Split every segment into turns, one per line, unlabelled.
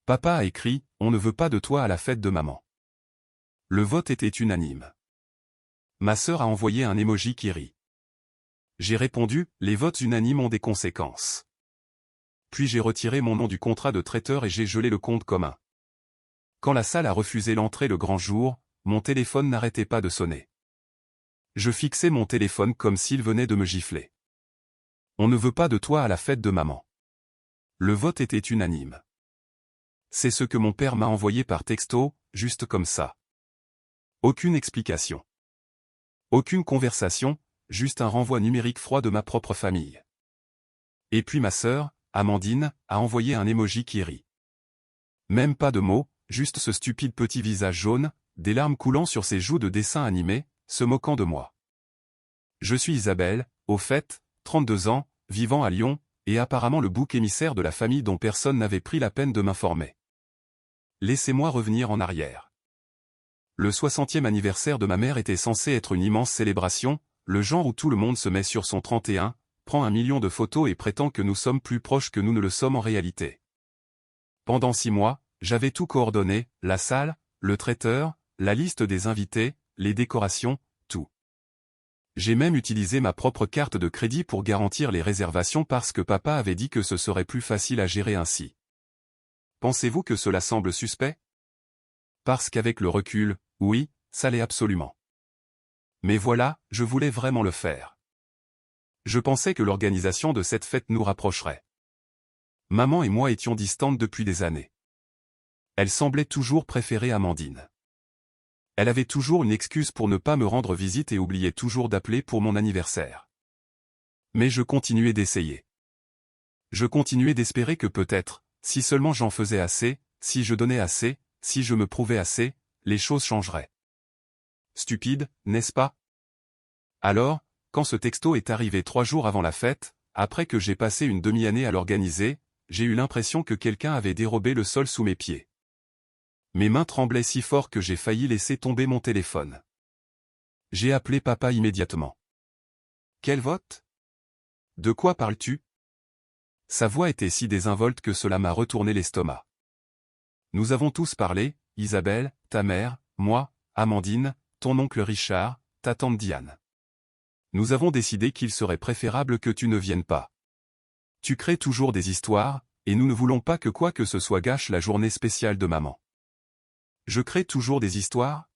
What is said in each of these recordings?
Papa a écrit « On ne veut pas de toi à la fête de maman ». Le vote était unanime. Ma sœur a envoyé un emoji qui rit. J'ai répondu « Les votes unanimes ont des conséquences ». Puis j'ai retiré mon nom du contrat de traiteur et j'ai gelé le compte commun. Quand la salle a refusé l'entrée le grand jour, mon téléphone n'arrêtait pas de sonner. Je fixais mon téléphone comme s'il venait de me gifler. On ne veut pas de toi à la fête de maman. Le vote était unanime. C'est ce que mon père m'a envoyé par texto, juste comme ça. Aucune explication. Aucune conversation, juste un renvoi numérique froid de ma propre famille. Et puis ma sœur, Amandine, a envoyé un emoji qui rit. Même pas de mots, juste ce stupide petit visage jaune, des larmes coulant sur ses joues de dessin animé, se moquant de moi. Je suis Isabelle, au fait, 32 ans, vivant à Lyon, et apparemment le bouc émissaire de la famille dont personne n'avait pris la peine de m'informer. Laissez-moi revenir en arrière. Le 60e anniversaire de ma mère était censé être une immense célébration, le genre où tout le monde se met sur son 31, prend 1 million de photos et prétend que nous sommes plus proches que nous ne le sommes en réalité. Pendant 6 mois, j'avais tout coordonné, la salle, le traiteur, la liste des invités, les décorations, tout. J'ai même utilisé ma propre carte de crédit pour garantir les réservations parce que papa avait dit que ce serait plus facile à gérer ainsi. Pensez-vous que cela semble suspect? Parce qu'avec le recul, oui, ça l'est absolument. Mais voilà, je voulais vraiment le faire. Je pensais que l'organisation de cette fête nous rapprocherait. Maman et moi étions distantes depuis des années. Elle semblait toujours préférer Amandine. Elle avait toujours une excuse pour ne pas me rendre visite et oubliait toujours d'appeler pour mon anniversaire. Mais je continuais d'essayer. Je continuais d'espérer que peut-être, si seulement j'en faisais assez, si je donnais assez, si je me prouvais assez, les choses changeraient. Stupide, n'est-ce pas? Alors, quand ce texto est arrivé 3 jours avant la fête, après que j'ai passé une demi-année à l'organiser, j'ai eu l'impression que quelqu'un avait dérobé le sol sous mes pieds. Mes mains tremblaient si fort que j'ai failli laisser tomber mon téléphone. J'ai appelé papa immédiatement. Quel vote? De quoi parles-tu? Sa voix était si désinvolte que cela m'a retourné l'estomac. Nous avons tous parlé, Isabelle, ta mère, moi, Amandine, ton oncle Richard, ta tante Diane. Nous avons décidé qu'il serait préférable que tu ne viennes pas. Tu crées toujours des histoires, et nous ne voulons pas que quoi que ce soit gâche la journée spéciale de maman. Je crée toujours des histoires?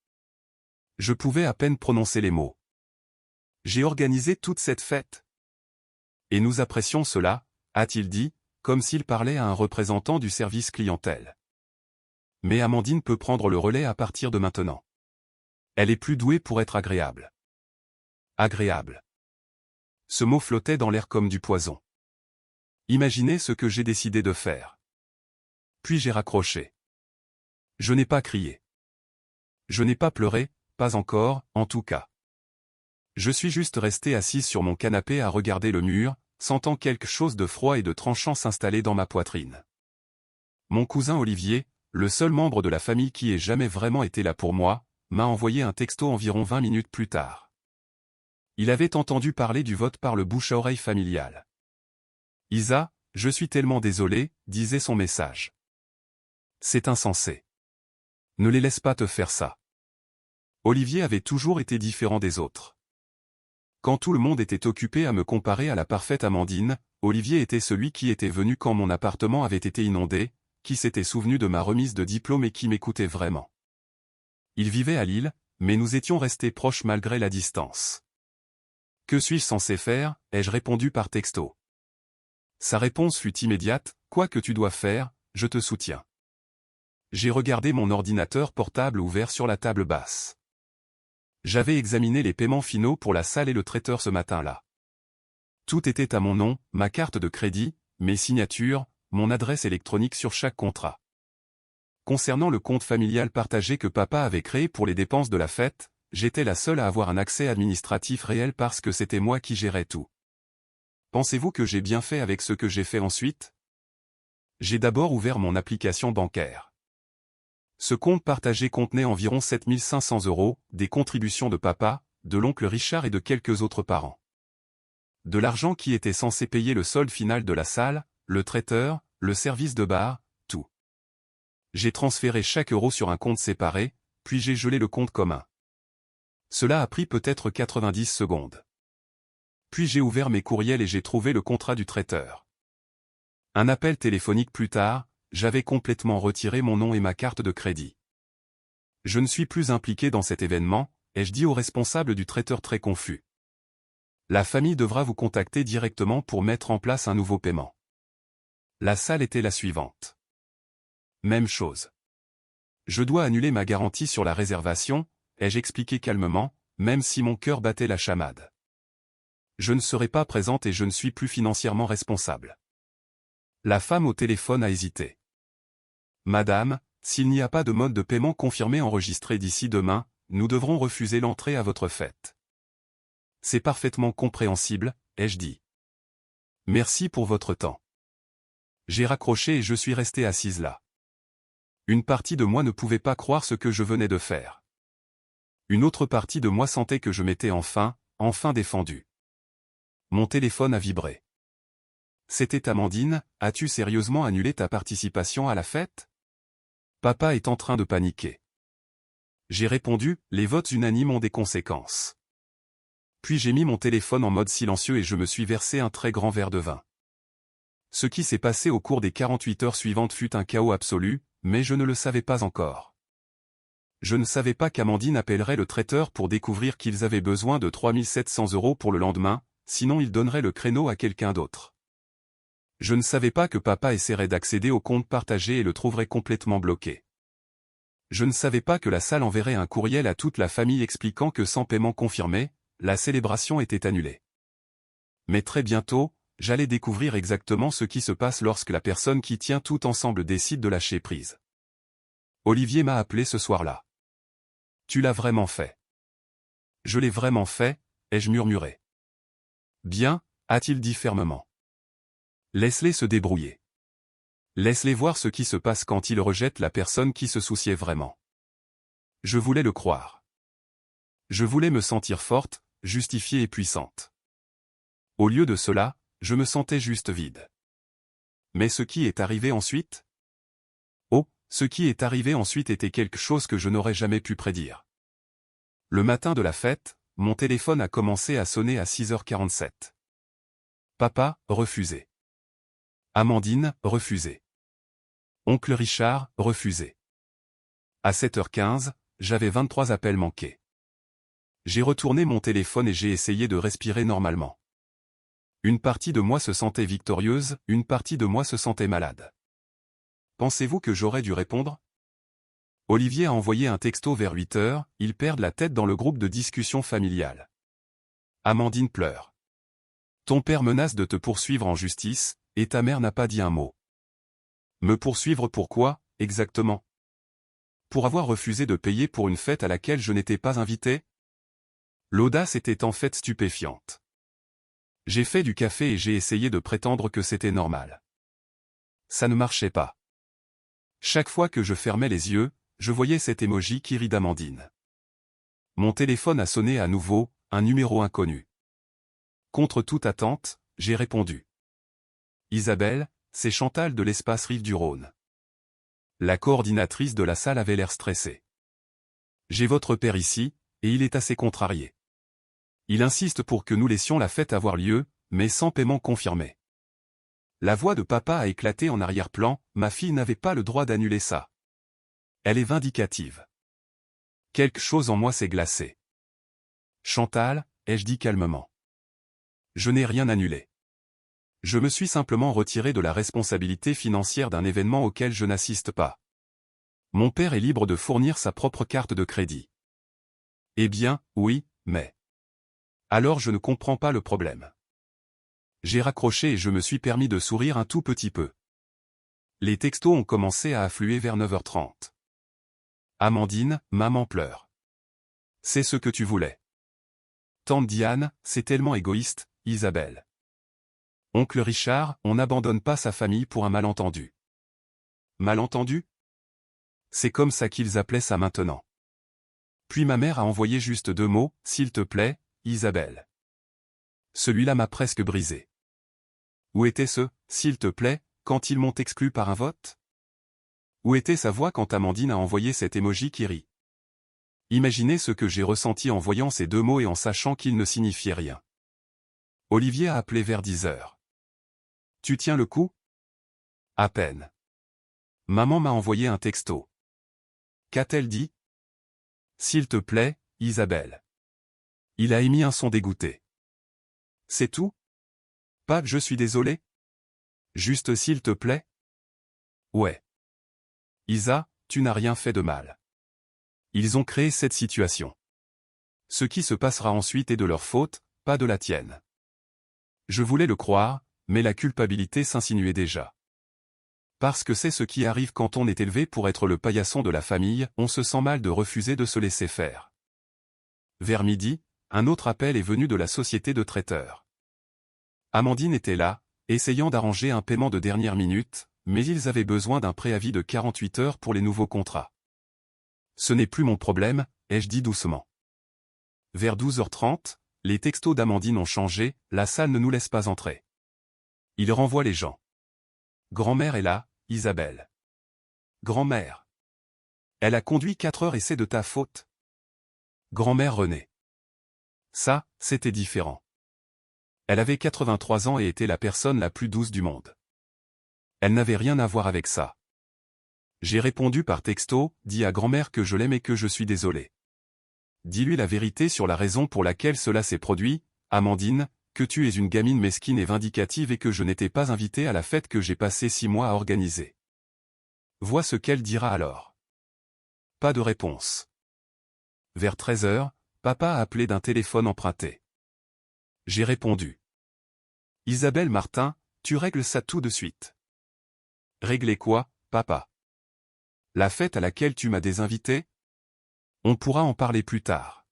Je pouvais à peine prononcer les mots. J'ai organisé toute cette fête. Et nous apprécions cela, a-t-il dit, comme s'il parlait à un représentant du service clientèle. Mais Amandine peut prendre le relais à partir de maintenant. Elle est plus douée pour être agréable. Agréable. Ce mot flottait dans l'air comme du poison. Imaginez ce que j'ai décidé de faire. Puis j'ai raccroché. Je n'ai pas crié. Je n'ai pas pleuré, pas encore, en tout cas. Je suis juste resté assise sur mon canapé à regarder le mur, sentant quelque chose de froid et de tranchant s'installer dans ma poitrine. Mon cousin Olivier, le seul membre de la famille qui ait jamais vraiment été là pour moi, m'a envoyé un texto environ 20 minutes plus tard. Il avait entendu parler du vote par le bouche-à-oreille familial. « Isa, je suis tellement désolé », disait son message. « C'est insensé. Ne les laisse pas te faire ça. » Olivier avait toujours été différent des autres. Quand tout le monde était occupé à me comparer à la parfaite Amandine, Olivier était celui qui était venu quand mon appartement avait été inondé, qui s'était souvenu de ma remise de diplôme et qui m'écoutait vraiment. Il vivait à Lille, mais nous étions restés proches malgré la distance. « Que suis-je censé faire ?» ai-je répondu par texto. Sa réponse fut immédiate, « Quoi que tu dois faire, je te soutiens. » J'ai regardé mon ordinateur portable ouvert sur la table basse. J'avais examiné les paiements finaux pour la salle et le traiteur ce matin-là. Tout était à mon nom, ma carte de crédit, mes signatures, mon adresse électronique sur chaque contrat. Concernant le compte familial partagé que papa avait créé pour les dépenses de la fête, j'étais la seule à avoir un accès administratif réel parce que c'était moi qui gérais tout. Pensez-vous que j'ai bien fait avec ce que j'ai fait ensuite? J'ai d'abord ouvert mon application bancaire. Ce compte partagé contenait environ 7 500 €, des contributions de papa, de l'oncle Richard et de quelques autres parents. De l'argent qui était censé payer le solde final de la salle, le traiteur, le service de bar, tout. J'ai transféré chaque euro sur un compte séparé, puis j'ai gelé le compte commun. Cela a pris peut-être 90 secondes. Puis j'ai ouvert mes courriels et j'ai trouvé le contrat du traiteur. Un appel téléphonique plus tard, j'avais complètement retiré mon nom et ma carte de crédit. Je ne suis plus impliqué dans cet événement, ai-je dit au responsable du traiteur très confus. La famille devra vous contacter directement pour mettre en place un nouveau paiement. La salle était la suivante. Même chose. Je dois annuler ma garantie sur la réservation, ai-je expliqué calmement, même si mon cœur battait la chamade. Je ne serai pas présente et je ne suis plus financièrement responsable. La femme au téléphone a hésité. Madame, s'il n'y a pas de mode de paiement confirmé enregistré d'ici demain, nous devrons refuser l'entrée à votre fête. C'est parfaitement compréhensible, ai-je dit. Merci pour votre temps. J'ai raccroché et je suis restée assise là. Une partie de moi ne pouvait pas croire ce que je venais de faire. Une autre partie de moi sentait que je m'étais enfin défendu. Mon téléphone a vibré. C'était Amandine, as-tu sérieusement annulé ta participation à la fête? Papa est en train de paniquer. J'ai répondu, les votes unanimes ont des conséquences. Puis j'ai mis mon téléphone en mode silencieux et je me suis versé un très grand verre de vin. Ce qui s'est passé au cours des 48 heures suivantes fut un chaos absolu, mais je ne le savais pas encore. Je ne savais pas qu'Amandine appellerait le traiteur pour découvrir qu'ils avaient besoin de 3700 € pour le lendemain, sinon il donnerait le créneau à quelqu'un d'autre. Je ne savais pas que papa essaierait d'accéder au compte partagé et le trouverait complètement bloqué. Je ne savais pas que la salle enverrait un courriel à toute la famille expliquant que sans paiement confirmé, la célébration était annulée. Mais très bientôt, j'allais découvrir exactement ce qui se passe lorsque la personne qui tient tout ensemble décide de lâcher prise. Olivier m'a appelé ce soir-là. Tu l'as vraiment fait. Je l'ai vraiment fait, ai-je murmuré. Bien, a-t-il dit fermement. Laisse-les se débrouiller. Laisse-les voir ce qui se passe quand ils rejettent la personne qui se souciait vraiment. Je voulais le croire. Je voulais me sentir forte, justifiée et puissante. Au lieu de cela, je me sentais juste vide. Mais ce qui est arrivé ensuite? Oh, ce qui est arrivé ensuite était quelque chose que je n'aurais jamais pu prédire. Le matin de la fête, mon téléphone a commencé à sonner à 6h47. Papa, refusé. Amandine, refusé. Oncle Richard, refusé. À 7h15, j'avais 23 appels manqués. J'ai retourné mon téléphone et j'ai essayé de respirer normalement. Une partie de moi se sentait victorieuse, une partie de moi se sentait malade. Pensez-vous que j'aurais dû répondre? Olivier a envoyé un texto vers 8h, ils perdent la tête dans le groupe de discussion familiale. Amandine pleure. Ton père menace de te poursuivre en justice, et ta mère n'a pas dit un mot. Me poursuivre pourquoi, exactement? Pour avoir refusé de payer pour une fête à laquelle je n'étais pas invité? L'audace était en fait stupéfiante. J'ai fait du café et j'ai essayé de prétendre que c'était normal. Ça ne marchait pas. Chaque fois que je fermais les yeux, je voyais cet emoji qui rit d'Amandine. Mon téléphone a sonné à nouveau, un numéro inconnu. Contre toute attente, j'ai répondu. Isabelle, c'est Chantal de l'espace Rive du Rhône. La coordinatrice de la salle avait l'air stressée. J'ai votre père ici, et il est assez contrarié. Il insiste pour que nous laissions la fête avoir lieu, mais sans paiement confirmé. La voix de papa a éclaté en arrière-plan, ma fille n'avait pas le droit d'annuler ça. Elle est vindicative. Quelque chose en moi s'est glacé. Chantal, ai-je dit calmement. Je n'ai rien annulé. Je me suis simplement retiré de la responsabilité financière d'un événement auquel je n'assiste pas. Mon père est libre de fournir sa propre carte de crédit. Eh bien, oui, mais... Alors je ne comprends pas le problème. J'ai raccroché et je me suis permis de sourire un tout petit peu. Les textos ont commencé à affluer vers 9h30. Amandine, maman pleure. C'est ce que tu voulais. Tante Diane, c'est tellement égoïste, Isabelle. Oncle Richard, on n'abandonne pas sa famille pour un malentendu. Malentendu? C'est comme ça qu'ils appelaient ça maintenant. Puis ma mère a envoyé juste 2 mots, s'il te plaît, Isabelle. Celui-là m'a presque brisé. Où était ce, s'il te plaît, quand ils m'ont exclu par un vote? Où était sa voix quand Amandine a envoyé cet emoji qui rit? Imaginez ce que j'ai ressenti en voyant ces deux mots et en sachant qu'ils ne signifiaient rien. Olivier a appelé vers 10 heures. Tu tiens le coup? À peine. Maman m'a envoyé un texto. Qu'a-t-elle dit? S'il te plaît, Isabelle. Il a émis un son dégoûté. C'est tout? Pas je suis désolé? Juste s'il te plaît? Ouais. Isa, tu n'as rien fait de mal. Ils ont créé cette situation. Ce qui se passera ensuite est de leur faute, pas de la tienne. Je voulais le croire, mais la culpabilité s'insinuait déjà. Parce que c'est ce qui arrive quand on est élevé pour être le paillasson de la famille, on se sent mal de refuser de se laisser faire. Vers midi, un autre appel est venu de la société de traiteurs. Amandine était là, essayant d'arranger un paiement de dernière minute, mais ils avaient besoin d'un préavis de 48 heures pour les nouveaux contrats. Ce n'est plus mon problème, ai-je dit doucement. Vers 12h30, les textos d'Amandine ont changé, la salle ne nous laisse pas entrer. Il renvoie les gens. Grand-mère est là, Isabelle. Grand-mère. Elle a conduit 4 heures et c'est de ta faute. Grand-mère Renée. Ça, c'était différent. Elle avait 83 ans et était la personne la plus douce du monde. Elle n'avait rien à voir avec ça. J'ai répondu par texto, dis à grand-mère que je l'aime et que je suis désolé. Dis-lui la vérité sur la raison pour laquelle cela s'est produit, Amandine, que tu es une gamine mesquine et vindicative et que je n'étais pas invité à la fête que j'ai passé 6 mois à organiser. Vois ce qu'elle dira alors. Pas de réponse. Vers 13 heures, papa a appelé d'un téléphone emprunté. J'ai répondu. Isabelle Martin, tu règles ça tout de suite. Régler quoi, papa? La fête à laquelle tu m'as désinvité? On pourra en parler plus tard.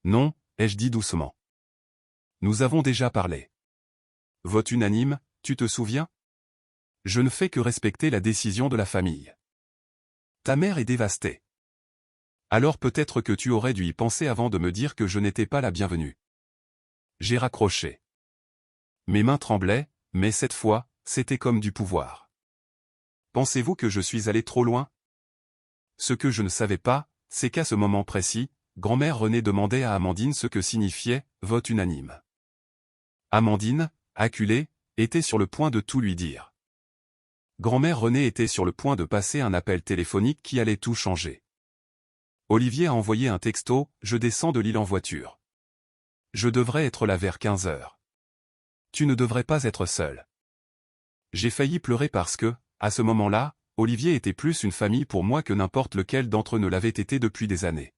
Non, ai-je dit doucement. Nous avons déjà parlé. Vote unanime, tu te souviens? Je ne fais que respecter la décision de la famille. Ta mère est dévastée. Alors peut-être que tu aurais dû y penser avant de me dire que je n'étais pas la bienvenue. J'ai raccroché. Mes mains tremblaient, mais cette fois, c'était comme du pouvoir. Pensez-vous que je suis allé trop loin? Ce que je ne savais pas, c'est qu'à ce moment précis, grand-mère Renée demandait à Amandine ce que signifiait « vote unanime ». Amandine, acculée, était sur le point de tout lui dire. Grand-mère Renée était sur le point de passer un appel téléphonique qui allait tout changer. Olivier a envoyé un texto, je descends de l'île en voiture. Je devrais être là vers 15 heures. Tu ne devrais pas être seul. J'ai failli pleurer parce que, à ce moment-là, Olivier était plus une famille pour moi que n'importe lequel d'entre eux ne l'avait été depuis des années.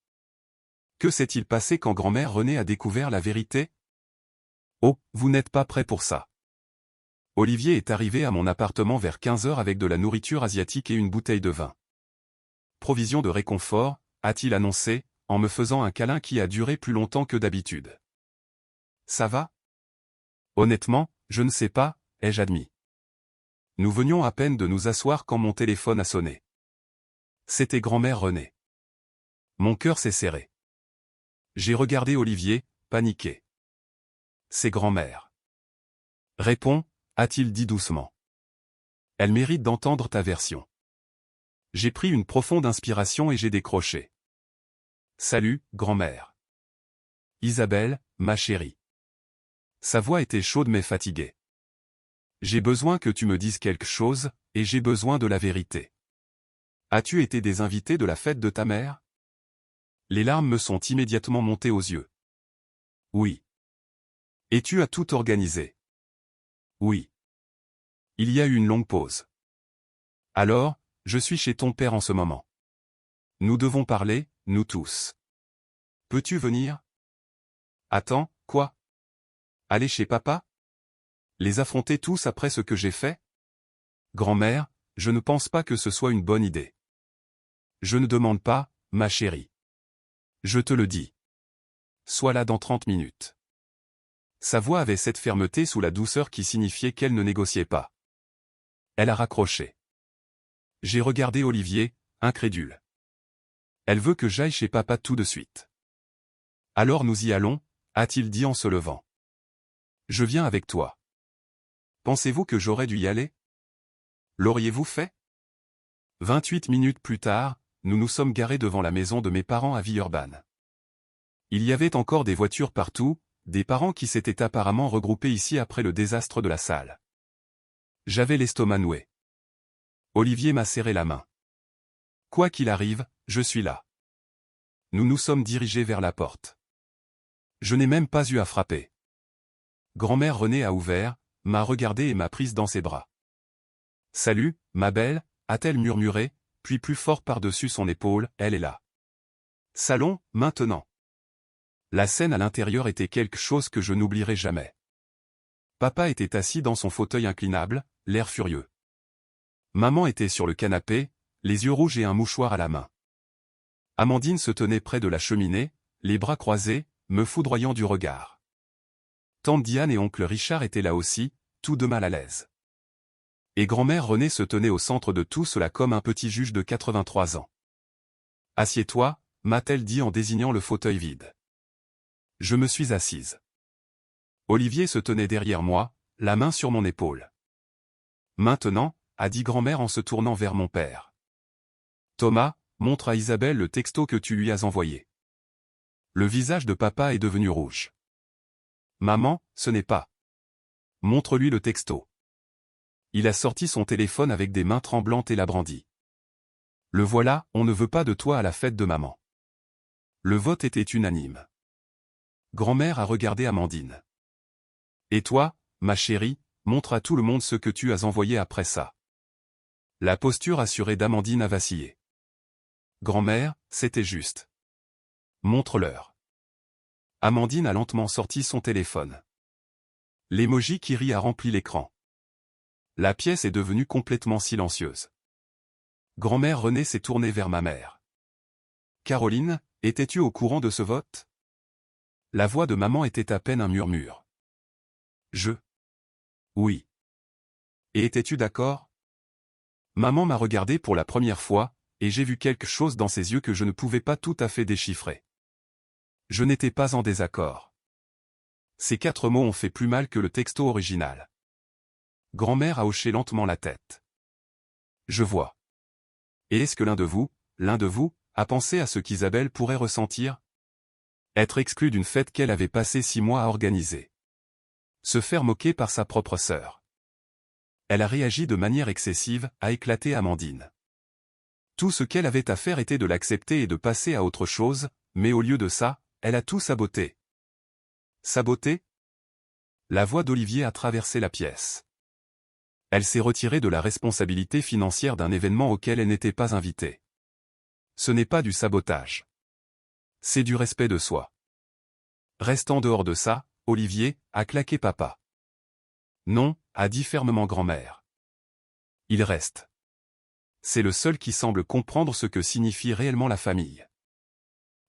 Que s'est-il passé quand grand-mère Renée a découvert la vérité? Oh, vous n'êtes pas prêt pour ça. Olivier est arrivé à mon appartement vers 15 heures avec de la nourriture asiatique et une bouteille de vin. Provision de réconfort, a-t-il annoncé, en me faisant un câlin qui a duré plus longtemps que d'habitude. Ça va? Honnêtement, je ne sais pas, ai-je admis. Nous venions à peine de nous asseoir quand mon téléphone a sonné. C'était grand-mère Renée. Mon cœur s'est serré. J'ai regardé Olivier, paniqué. C'est grand-mère. Réponds, a-t-il dit doucement. Elle mérite d'entendre ta version. J'ai pris une profonde inspiration et j'ai décroché. Salut, grand-mère. Isabelle, ma chérie. Sa voix était chaude mais fatiguée. J'ai besoin que tu me dises quelque chose, et j'ai besoin de la vérité. As-tu été des invités de la fête de ta mère? Les larmes me sont immédiatement montées aux yeux. Oui. Et tu as tout organisé? Oui. Il y a eu une longue pause. Alors, je suis chez ton père en ce moment. Nous devons parler, nous tous. Peux-tu venir? Attends, quoi? Aller chez papa? Les affronter tous après ce que j'ai fait? Grand-mère, je ne pense pas que ce soit une bonne idée. Je ne demande pas, ma chérie. Je te le dis. Sois là dans 30 minutes. Sa voix avait cette fermeté sous la douceur qui signifiait qu'elle ne négociait pas. Elle a raccroché. J'ai regardé Olivier, incrédule. Elle veut que j'aille chez papa tout de suite. Alors nous y allons, a-t-il dit en se levant. Je viens avec toi. Pensez-vous que j'aurais dû y aller? L'auriez-vous fait? 28 minutes plus tard, nous nous sommes garés devant la maison de mes parents à Villeurbanne. Il y avait encore des voitures partout, des parents qui s'étaient apparemment regroupés ici après le désastre de la salle. J'avais l'estomac noué. Olivier m'a serré la main. Quoi qu'il arrive, je suis là. Nous nous sommes dirigés vers la porte. Je n'ai même pas eu à frapper. Grand-mère Renée a ouvert, m'a regardé et m'a prise dans ses bras. « Salut, ma belle » a-t-elle murmuré, puis plus fort par-dessus son épaule, elle est là. Salon, maintenant. La scène à l'intérieur était quelque chose que je n'oublierai jamais. Papa était assis dans son fauteuil inclinable, l'air furieux. Maman était sur le canapé, les yeux rouges et un mouchoir à la main. Amandine se tenait près de la cheminée, les bras croisés, me foudroyant du regard. Tante Diane et oncle Richard étaient là aussi, tous deux mal à l'aise. Et grand-mère Renée se tenait au centre de tout cela comme un petit juge de 83 ans. « Assieds-toi » m'a-t-elle dit en désignant le fauteuil vide. Je me suis assise. Olivier se tenait derrière moi, la main sur mon épaule. « Maintenant » a dit grand-mère en se tournant vers mon père. « Thomas, montre à Isabelle le texto que tu lui as envoyé. » Le visage de papa est devenu rouge. « Maman, ce n'est pas. » « Montre-lui le texto. » Il a sorti son téléphone avec des mains tremblantes et l'a brandi. « Le voilà, on ne veut pas de toi à la fête de maman. » Le vote était unanime. Grand-mère a regardé Amandine. « Et toi, ma chérie, montre à tout le monde ce que tu as envoyé après ça. » La posture assurée d'Amandine a vacillé. « Grand-mère, c'était juste. » « Montre-leur. » Amandine a lentement sorti son téléphone. L'emoji qui rit a rempli l'écran. La pièce est devenue complètement silencieuse. Grand-mère Renée s'est tournée vers ma mère. « Caroline, étais-tu au courant de ce vote ?» La voix de maman était à peine un murmure. « Oui. » « Et étais-tu d'accord ?» Maman m'a regardé pour la première fois, et j'ai vu quelque chose dans ses yeux que je ne pouvais pas tout à fait déchiffrer. Je n'étais pas en désaccord. Ces 4 mots ont fait plus mal que le texto original. Grand-mère a hoché lentement la tête. Je vois. Et est-ce que l'un de vous, a pensé à ce qu'Isabelle pourrait ressentir? Être exclue d'une fête qu'elle avait passé 6 mois à organiser. Se faire moquer par sa propre sœur. Elle a réagi de manière excessive, a éclaté Amandine. Tout ce qu'elle avait à faire était de l'accepter et de passer à autre chose, mais au lieu de ça, elle a tout saboté. Saboté? La voix d'Olivier a traversé la pièce. Elle s'est retirée de la responsabilité financière d'un événement auquel elle n'était pas invitée. Ce n'est pas du sabotage. C'est du respect de soi. Reste en dehors de ça, Olivier, a claqué papa. Non, a dit fermement grand-mère. Il reste. C'est le seul qui semble comprendre ce que signifie réellement la famille.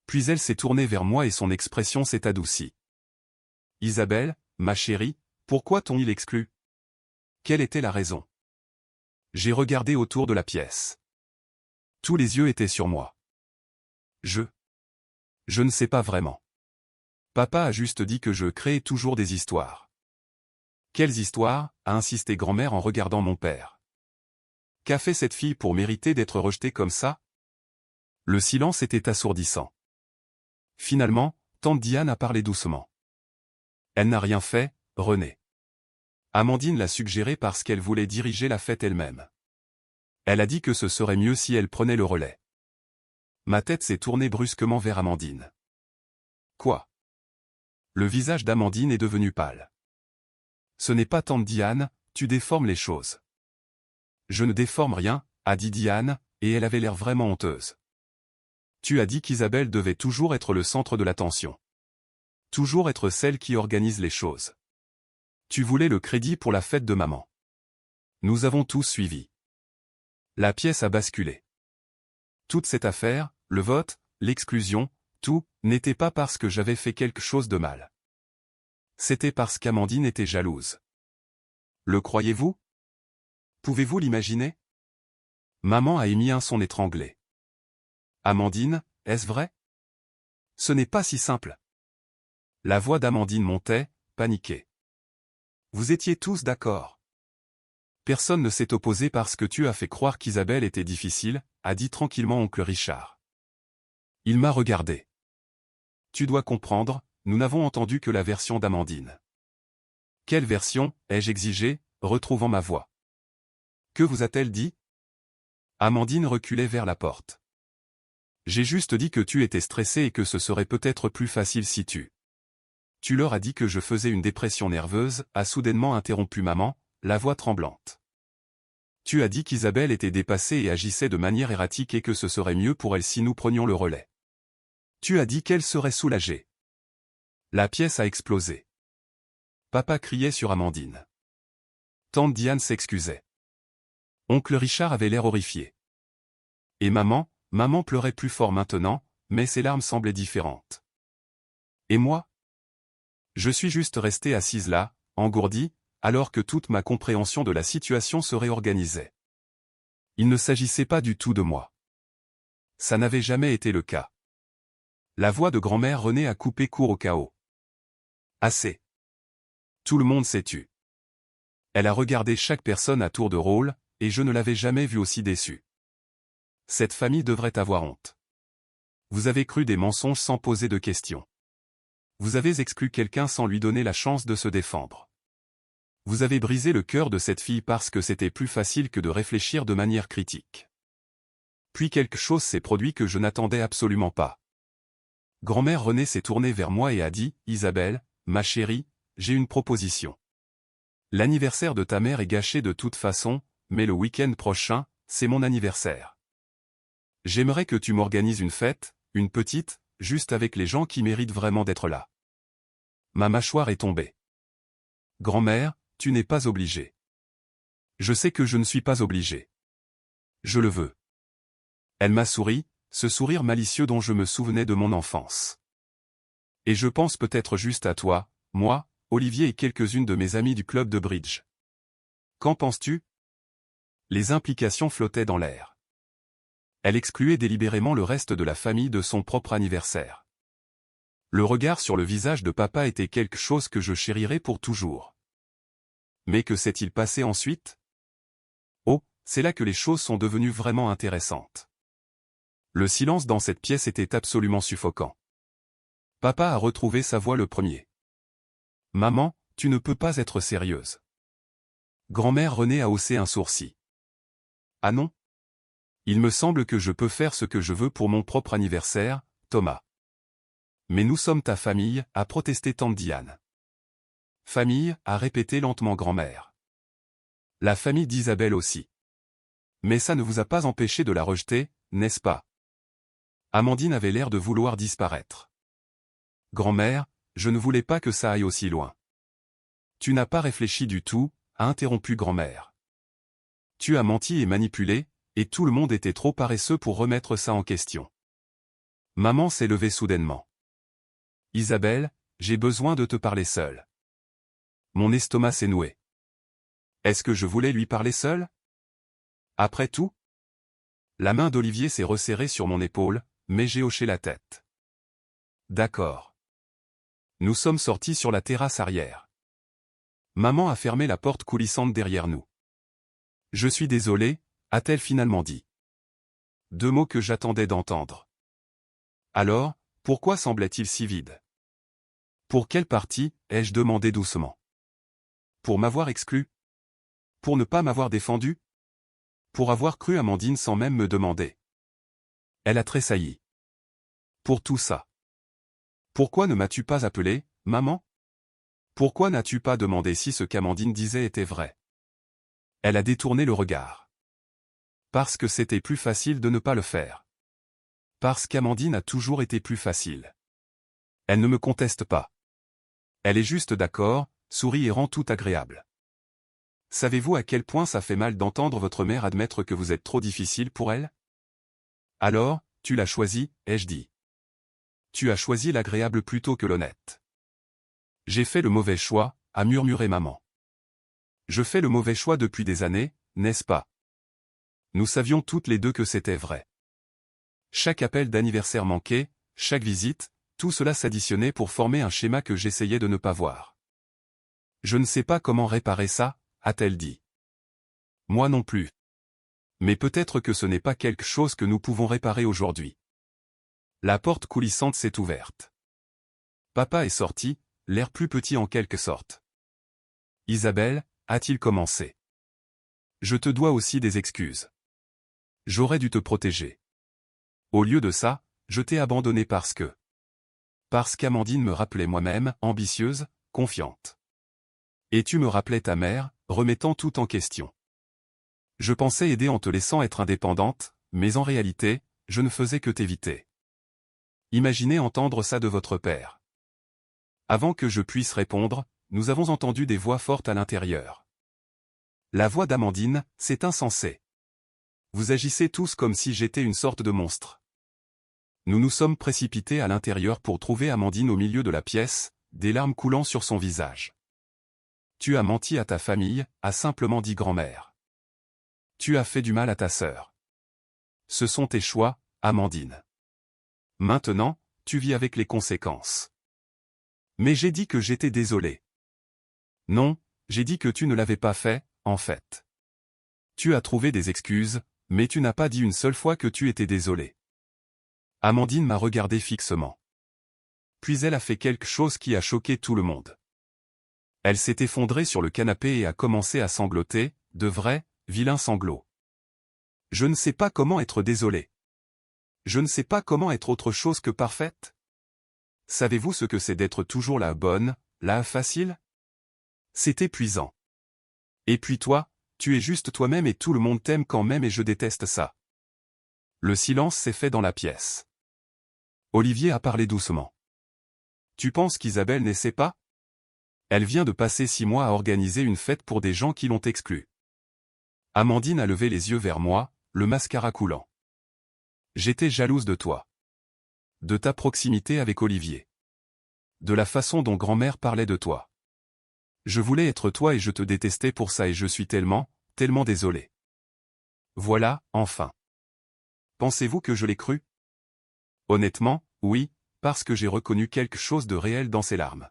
Puis elle s'est tournée vers moi et son expression s'est adoucie. Isabelle, ma chérie, pourquoi t'ont-ils exclu? Quelle était la raison? J'ai regardé autour de la pièce. Tous les yeux étaient sur moi. Je ne sais pas vraiment. Papa a juste dit que je créais toujours des histoires. Quelles histoires? A insisté grand-mère en regardant mon père. Qu'a fait cette fille pour mériter d'être rejetée comme ça? Le silence était assourdissant. Finalement, tante Diane a parlé doucement. Elle n'a rien fait, Renée. Amandine l'a suggéré parce qu'elle voulait diriger la fête elle-même. Elle a dit que ce serait mieux si elle prenait le relais. Ma tête s'est tournée brusquement vers Amandine. Quoi? Le visage d'Amandine est devenu pâle. Ce n'est pas tante Diane, tu déformes les choses. Je ne déforme rien, a dit Diane, et elle avait l'air vraiment honteuse. Tu as dit qu'Isabelle devait toujours être le centre de l'attention. Toujours être celle qui organise les choses. Tu voulais le crédit pour la fête de maman. Nous avons tous suivi. La pièce a basculé. Toute cette affaire, le vote, l'exclusion, tout, n'était pas parce que j'avais fait quelque chose de mal. C'était parce qu'Amandine était jalouse. Le croyez-vous? Pouvez-vous l'imaginer? Maman a émis un son étranglé. Amandine, est-ce vrai? Ce n'est pas si simple. La voix d'Amandine montait, paniquée. Vous étiez tous d'accord. Personne ne s'est opposé parce que tu as fait croire qu'Isabelle était difficile, a dit tranquillement oncle Richard. Il m'a regardé. Tu dois comprendre, nous n'avons entendu que la version d'Amandine. Quelle version, ai-je exigé, retrouvant ma voix. Que vous a-t-elle dit? Amandine reculait vers la porte. J'ai juste dit que tu étais stressé et que ce serait peut-être plus facile si tu... Tu leur as dit que je faisais une dépression nerveuse, a soudainement interrompu maman, la voix tremblante. Tu as dit qu'Isabelle était dépassée et agissait de manière erratique et que ce serait mieux pour elle si nous prenions le relais. Tu as dit qu'elle serait soulagée. La pièce a explosé. Papa criait sur Amandine. Tante Diane s'excusait. Oncle Richard avait l'air horrifié. Et maman pleurait plus fort maintenant, mais ses larmes semblaient différentes. Et moi? Je suis juste restée assise là, engourdie, alors que toute ma compréhension de la situation se réorganisait. Il ne s'agissait pas du tout de moi. Ça n'avait jamais été le cas. La voix de grand-mère Renée a coupé court au chaos. Assez. Tout le monde s'est tu. Elle a regardé chaque personne à tour de rôle, et je ne l'avais jamais vue aussi déçue. Cette famille devrait avoir honte. Vous avez cru des mensonges sans poser de questions. Vous avez exclu quelqu'un sans lui donner la chance de se défendre. Vous avez brisé le cœur de cette fille parce que c'était plus facile que de réfléchir de manière critique. Puis quelque chose s'est produit que je n'attendais absolument pas. Grand-mère Renée s'est tournée vers moi et a dit, « Isabelle, ma chérie, j'ai une proposition. L'anniversaire de ta mère est gâché de toute façon, mais le week-end prochain, c'est mon anniversaire. J'aimerais que tu m'organises une fête, une petite, juste avec les gens qui méritent vraiment d'être là. » Ma mâchoire est tombée. Grand-mère, tu n'es pas obligée. Je sais que je ne suis pas obligée. Je le veux. Elle m'a souri, ce sourire malicieux dont je me souvenais de mon enfance. Et je pense peut-être juste à toi, moi, Olivier et quelques-unes de mes amies du club de bridge. Qu'en penses-tu? Les implications flottaient dans l'air. Elle excluait délibérément le reste de la famille de son propre anniversaire. Le regard sur le visage de papa était quelque chose que je chérirais pour toujours. Mais que s'est-il passé ensuite? Oh, c'est là que les choses sont devenues vraiment intéressantes. Le silence dans cette pièce était absolument suffocant. Papa a retrouvé sa voix le premier. Maman, tu ne peux pas être sérieuse. Grand-mère Renée a haussé un sourcil. Ah non? Il me semble que je peux faire ce que je veux pour mon propre anniversaire, Thomas. Mais nous sommes ta famille, a protesté tante Diane. Famille, a répété lentement grand-mère. La famille d'Isabelle aussi. Mais ça ne vous a pas empêché de la rejeter, n'est-ce pas? Amandine avait l'air de vouloir disparaître. Grand-mère, je ne voulais pas que ça aille aussi loin. Tu n'as pas réfléchi du tout, a interrompu grand-mère. Tu as menti et manipulé, et tout le monde était trop paresseux pour remettre ça en question. Maman s'est levée soudainement. Isabelle, j'ai besoin de te parler seule. Mon estomac s'est noué. Est-ce que je voulais lui parler seule? Après tout? La main d'Olivier s'est resserrée sur mon épaule, mais j'ai hoché la tête. D'accord. Nous sommes sortis sur la terrasse arrière. Maman a fermé la porte coulissante derrière nous. Je suis désolé, a-t-elle finalement dit. Deux mots que j'attendais d'entendre. Alors, pourquoi semblait-il si vide? Pour quelle partie, ai-je demandé doucement. Pour m'avoir exclu? Pour ne pas m'avoir défendu? Pour avoir cru Amandine sans même me demander? Elle a tressailli. Pour tout ça. Pourquoi ne m'as-tu pas appelé, maman? Pourquoi n'as-tu pas demandé si ce qu'Amandine disait était vrai? Elle a détourné le regard. Parce que c'était plus facile de ne pas le faire. Parce qu'Amandine a toujours été plus facile. Elle ne me conteste pas. Elle est juste d'accord, sourit et rend tout agréable. Savez-vous à quel point ça fait mal d'entendre votre mère admettre que vous êtes trop difficile pour elle? Alors, tu l'as choisi, ai-je dit. Tu as choisi l'agréable plutôt que l'honnête. J'ai fait le mauvais choix, a murmuré maman. Je fais le mauvais choix depuis des années, n'est-ce pas? Nous savions toutes les deux que c'était vrai. Chaque appel d'anniversaire manqué, chaque visite, tout cela s'additionnait pour former un schéma que j'essayais de ne pas voir. Je ne sais pas comment réparer ça, a-t-elle dit. Moi non plus. Mais peut-être que ce n'est pas quelque chose que nous pouvons réparer aujourd'hui. La porte coulissante s'est ouverte. Papa est sorti, l'air plus petit en quelque sorte. Isabelle, a-t-il commencé. Je te dois aussi des excuses. J'aurais dû te protéger. Au lieu de ça, je t'ai abandonné parce qu'Amandine me rappelait moi-même, ambitieuse, confiante. Et tu me rappelais ta mère, remettant tout en question. Je pensais aider en te laissant être indépendante, mais en réalité, je ne faisais que t'éviter. Imaginez entendre ça de votre père. Avant que je puisse répondre, nous avons entendu des voix fortes à l'intérieur. La voix d'Amandine, c'est insensé. Vous agissez tous comme si j'étais une sorte de monstre. Nous nous sommes précipités à l'intérieur pour trouver Amandine au milieu de la pièce, des larmes coulant sur son visage. Tu as menti à ta famille, a simplement dit grand-mère. Tu as fait du mal à ta sœur. Ce sont tes choix, Amandine. Maintenant, tu vis avec les conséquences. Mais j'ai dit que j'étais désolé. Non, j'ai dit que tu ne l'avais pas fait, en fait. Tu as trouvé des excuses, mais tu n'as pas dit une seule fois que tu étais désolé. Amandine m'a regardé fixement. Puis elle a fait quelque chose qui a choqué tout le monde. Elle s'est effondrée sur le canapé et a commencé à sangloter, de vrais, vilains sanglots. Je ne sais pas comment être désolé. Je ne sais pas comment être autre chose que parfaite. Savez-vous ce que c'est d'être toujours la bonne, la facile? C'est épuisant. Et puis toi, tu es juste toi-même et tout le monde t'aime quand même et je déteste ça. Le silence s'est fait dans la pièce. Olivier a parlé doucement. Tu penses qu'Isabelle ne sait pas? Elle vient de passer 6 mois à organiser une fête pour des gens qui l'ont exclue. Amandine a levé les yeux vers moi, le mascara coulant. J'étais jalouse de toi. De ta proximité avec Olivier. De la façon dont grand-mère parlait de toi. Je voulais être toi et je te détestais pour ça et je suis tellement désolé. Voilà, enfin. Pensez-vous que je l'ai cru? Honnêtement, oui, parce que j'ai reconnu quelque chose de réel dans ses larmes.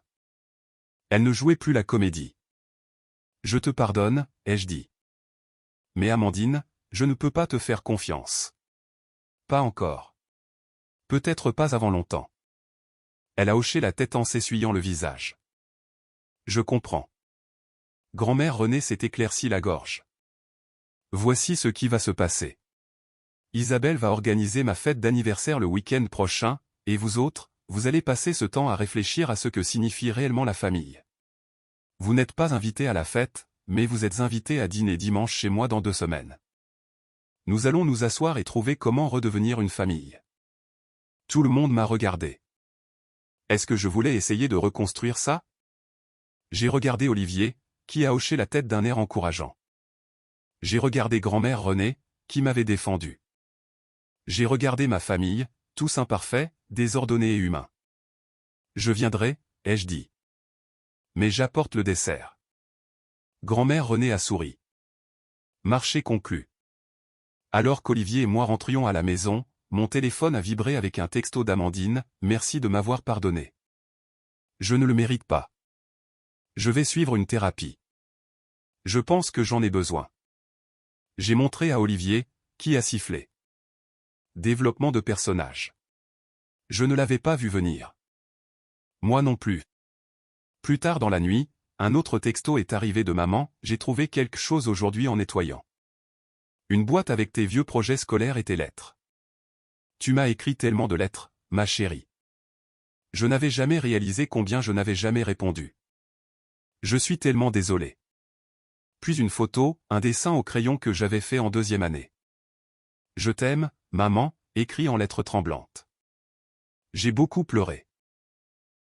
Elle ne jouait plus la comédie. Je te pardonne, ai-je dit. Mais Amandine, je ne peux pas te faire confiance. Pas encore. Peut-être pas avant longtemps. Elle a hoché la tête en s'essuyant le visage. Je comprends. Grand-mère Renée s'est éclairci la gorge. Voici ce qui va se passer. Isabelle va organiser ma fête d'anniversaire le week-end prochain, et vous autres, vous allez passer ce temps à réfléchir à ce que signifie réellement la famille. Vous n'êtes pas invités à la fête, mais vous êtes invités à dîner dimanche chez moi dans 2 semaines. Nous allons nous asseoir et trouver comment redevenir une famille. Tout le monde m'a regardé. Est-ce que je voulais essayer de reconstruire ça? J'ai regardé Olivier, qui a hoché la tête d'un air encourageant. J'ai regardé grand-mère Renée, qui m'avait défendu. J'ai regardé ma famille, tous imparfaits, désordonnés et humains. Je viendrai, ai-je dit. Mais j'apporte le dessert. Grand-mère Renée a souri. Marché conclu. Alors qu'Olivier et moi rentrions à la maison, mon téléphone a vibré avec un texto d'Amandine, merci de m'avoir pardonné. Je ne le mérite pas. Je vais suivre une thérapie. Je pense que j'en ai besoin. J'ai montré à Olivier, qui a sifflé. Développement de personnage. Je ne l'avais pas vu venir. Moi non plus. Plus tard dans la nuit, un autre texto est arrivé de maman, j'ai trouvé quelque chose aujourd'hui en nettoyant. Une boîte avec tes vieux projets scolaires et tes lettres. Tu m'as écrit tellement de lettres, ma chérie. Je n'avais jamais réalisé combien je n'avais jamais répondu. Je suis tellement désolé. Puis une photo, un dessin au crayon que j'avais fait en 2e année. Je t'aime, maman, écrit en lettres tremblantes. J'ai beaucoup pleuré.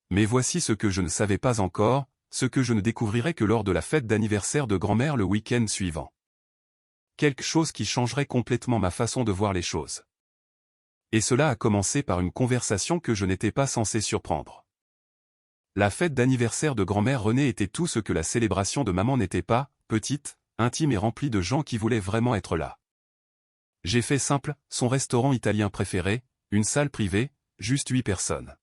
Mais voici ce que je ne savais pas encore, ce que je ne découvrirai que lors de la fête d'anniversaire de grand-mère le week-end suivant. Quelque chose qui changerait complètement ma façon de voir les choses. Et cela a commencé par une conversation que je n'étais pas censé surprendre. La fête d'anniversaire de grand-mère Renée était tout ce que la célébration de maman n'était pas, petite, intime et remplie de gens qui voulaient vraiment être là. J'ai fait simple, son restaurant italien préféré, une salle privée, juste 8 personnes.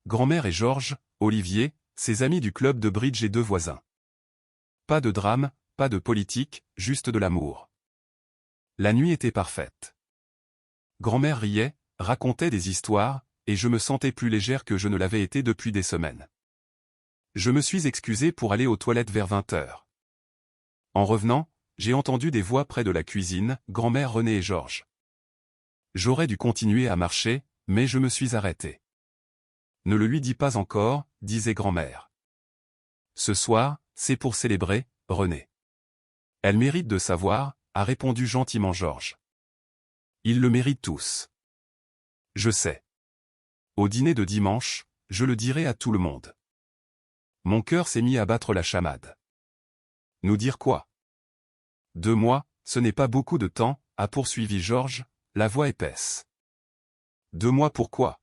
Grand-mère et Georges, Olivier, ses amis du club de bridge et 2 voisins. Pas de drame, pas de politique, juste de l'amour. La nuit était parfaite. Grand-mère riait, racontait des histoires, et je me sentais plus légère que je ne l'avais été depuis des semaines. Je me suis excusé pour aller aux toilettes vers 20 heures. En revenant, j'ai entendu des voix près de la cuisine, grand-mère Renée et Georges. J'aurais dû continuer à marcher, mais je me suis arrêté. Ne le lui dis pas encore, disait grand-mère. Ce soir, c'est pour célébrer, Renée. Elle mérite de savoir, a répondu gentiment Georges. Ils le méritent tous. Je sais. Au dîner de dimanche, je le dirai à tout le monde. Mon cœur s'est mis à battre la chamade. Nous dire quoi? 2 mois, ce n'est pas beaucoup de temps, a poursuivi Georges, la voix épaisse. 2 mois pourquoi?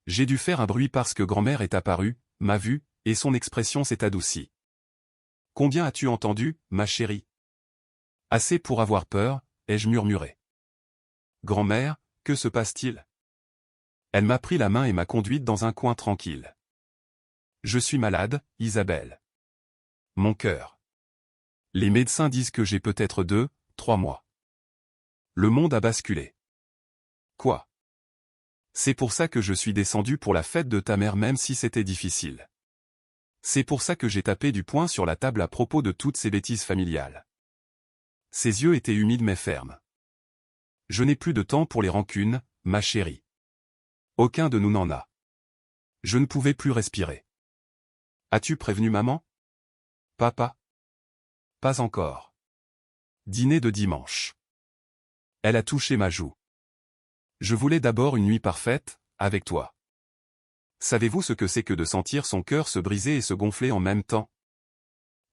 J'ai dû faire un bruit parce que grand-mère est apparue, m'a vu, et son expression s'est adoucie. Combien as-tu entendu, ma chérie? Assez pour avoir peur, ai-je murmuré. Grand-mère, que se passe-t-il? Elle m'a pris la main et m'a conduite dans un coin tranquille. Je suis malade, Isabelle. Mon cœur. Les médecins disent que j'ai peut-être 2, 3 mois. Le monde a basculé. Quoi? C'est pour ça que je suis descendu pour la fête de ta mère même si c'était difficile. C'est pour ça que j'ai tapé du poing sur la table à propos de toutes ces bêtises familiales. Ses yeux étaient humides mais fermes. Je n'ai plus de temps pour les rancunes, ma chérie. Aucun de nous n'en a. Je ne pouvais plus respirer. As-tu prévenu maman? Papa? Pas encore. Dîner de dimanche. Elle a touché ma joue. Je voulais d'abord une nuit parfaite, avec toi. Savez-vous ce que c'est que de sentir son cœur se briser et se gonfler en même temps?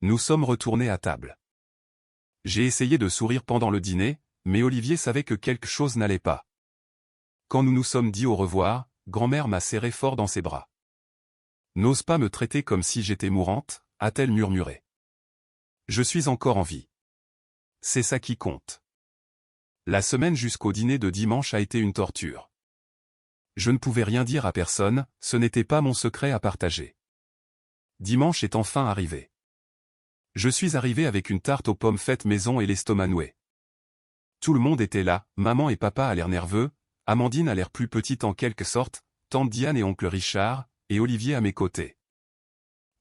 Nous sommes retournés à table. J'ai essayé de sourire pendant le dîner, mais Olivier savait que quelque chose n'allait pas. Quand nous nous sommes dit au revoir, grand-mère m'a serré fort dans ses bras. N'ose pas me traiter comme si j'étais mourante, a-t-elle murmuré. Je suis encore en vie. C'est ça qui compte. La semaine jusqu'au dîner de dimanche a été une torture. Je ne pouvais rien dire à personne, ce n'était pas mon secret à partager. Dimanche est enfin arrivé. Je suis arrivé avec une tarte aux pommes faite maison et l'estomac noué. Tout le monde était là, maman et papa à l'air nerveux, Amandine à l'air plus petite en quelque sorte, tante Diane et oncle Richard, et Olivier à mes côtés.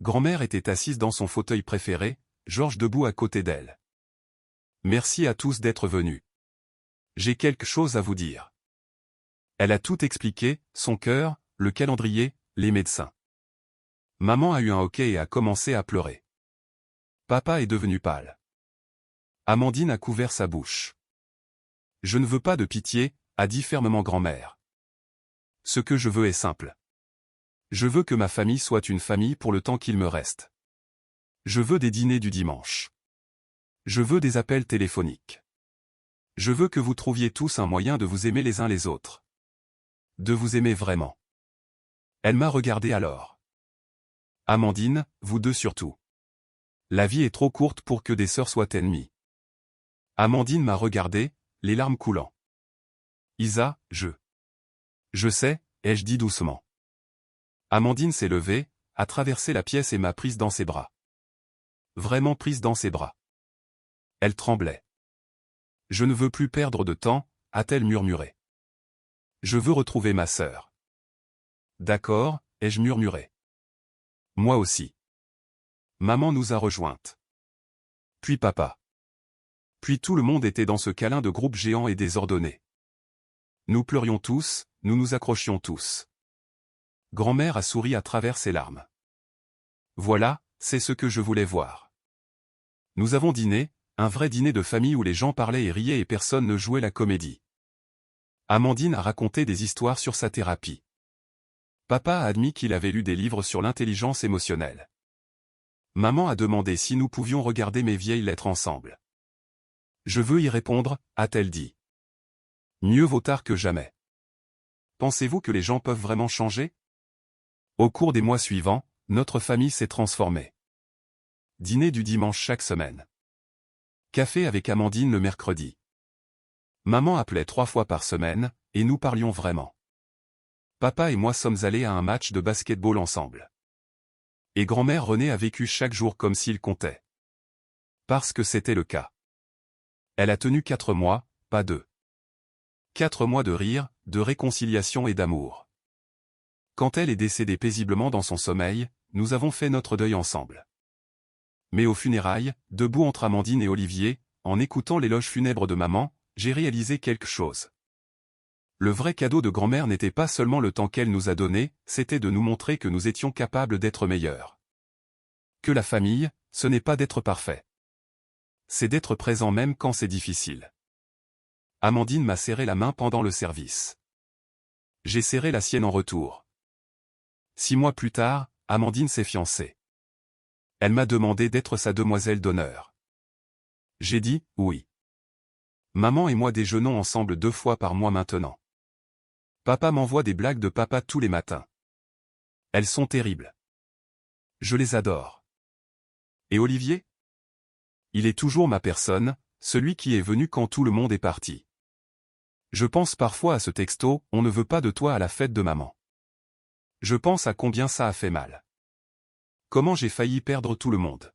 Grand-mère était assise dans son fauteuil préféré, Georges debout à côté d'elle. Merci à tous d'être venus. J'ai quelque chose à vous dire. Elle a tout expliqué, son cœur, le calendrier, les médecins. Maman a eu un hoquet et a commencé à pleurer. Papa est devenu pâle. Amandine a couvert sa bouche. Je ne veux pas de pitié, a dit fermement grand-mère. Ce que je veux est simple. Je veux que ma famille soit une famille pour le temps qu'il me reste. Je veux des dîners du dimanche. Je veux des appels téléphoniques. Je veux que vous trouviez tous un moyen de vous aimer les uns les autres. De vous aimer vraiment. Elle m'a regardé alors. Amandine, vous deux surtout. La vie est trop courte pour que des sœurs soient ennemies. Amandine m'a regardé, les larmes coulant. Isa, Je sais, ai-je dit doucement. Amandine s'est levée, a traversé la pièce et m'a prise dans ses bras. Vraiment prise dans ses bras. Elle tremblait. Je ne veux plus perdre de temps, a-t-elle murmuré. Je veux retrouver ma sœur. D'accord, ai-je murmuré. Moi aussi. Maman nous a rejointes. Puis papa. Puis tout le monde était dans ce câlin de groupe géant et désordonné. Nous pleurions tous, nous nous accrochions tous. Grand-mère a souri à travers ses larmes. Voilà, c'est ce que je voulais voir. Nous avons dîné, un vrai dîner de famille où les gens parlaient et riaient et personne ne jouait la comédie. Amandine a raconté des histoires sur sa thérapie. Papa a admis qu'il avait lu des livres sur l'intelligence émotionnelle. Maman a demandé si nous pouvions regarder mes vieilles lettres ensemble. Je veux y répondre, a-t-elle dit. Mieux vaut tard que jamais. Pensez-vous que les gens peuvent vraiment changer? Au cours des mois suivants, notre famille s'est transformée. Dîner du dimanche chaque semaine. Café avec Amandine le mercredi. Maman appelait 3 fois par semaine, et nous parlions vraiment. Papa et moi sommes allés à un match de basket-ball ensemble. Et grand-mère Renée a vécu chaque jour comme s'il comptait. parce que c'était le cas. Elle a tenu 4 mois, pas 2. 4 mois de rire, de réconciliation et d'amour. Quand elle est décédée paisiblement dans son sommeil, nous avons fait notre deuil ensemble. Mais aux funérailles, debout entre Amandine et Olivier, en écoutant l'éloge funèbre de maman, j'ai réalisé quelque chose. Le vrai cadeau de grand-mère n'était pas seulement le temps qu'elle nous a donné, c'était de nous montrer que nous étions capables d'être meilleurs. Que la famille, ce n'est pas d'être parfait. C'est d'être présent même quand c'est difficile. Amandine m'a serré la main pendant le service. J'ai serré la sienne en retour. 6 mois plus tard, Amandine s'est fiancée. Elle m'a demandé d'être sa demoiselle d'honneur. J'ai dit « oui ». Maman et moi déjeunons ensemble 2 fois par mois maintenant. Papa m'envoie des blagues de papa tous les matins. Elles sont terribles. Je les adore. Et Olivier? Il est toujours ma personne, celui qui est venu quand tout le monde est parti. Je pense parfois à ce texto « On ne veut pas de toi à la fête de maman ». Je pense à combien ça a fait mal. Comment j'ai failli perdre tout le monde.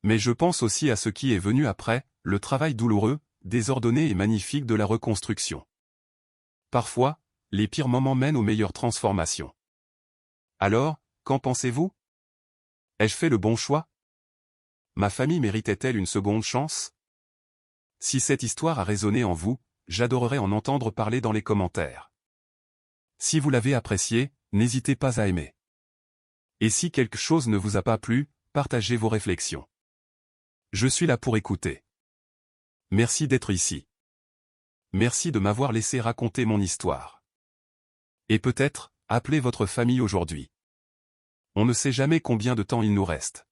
Mais je pense aussi à ce qui est venu après, le travail douloureux, désordonné et magnifique de la reconstruction. Parfois, les pires moments mènent aux meilleures transformations. Alors, qu'en pensez-vous? Ai-je fait le bon choix? Ma famille méritait-elle une seconde chance? Si cette histoire a résonné en vous, j'adorerais en entendre parler dans les commentaires. Si vous l'avez apprécié, n'hésitez pas à aimer. Et si quelque chose ne vous a pas plu, partagez vos réflexions. Je suis là pour écouter. Merci d'être ici. Merci de m'avoir laissé raconter mon histoire. Et peut-être, appelez votre famille aujourd'hui. On ne sait jamais combien de temps il nous reste.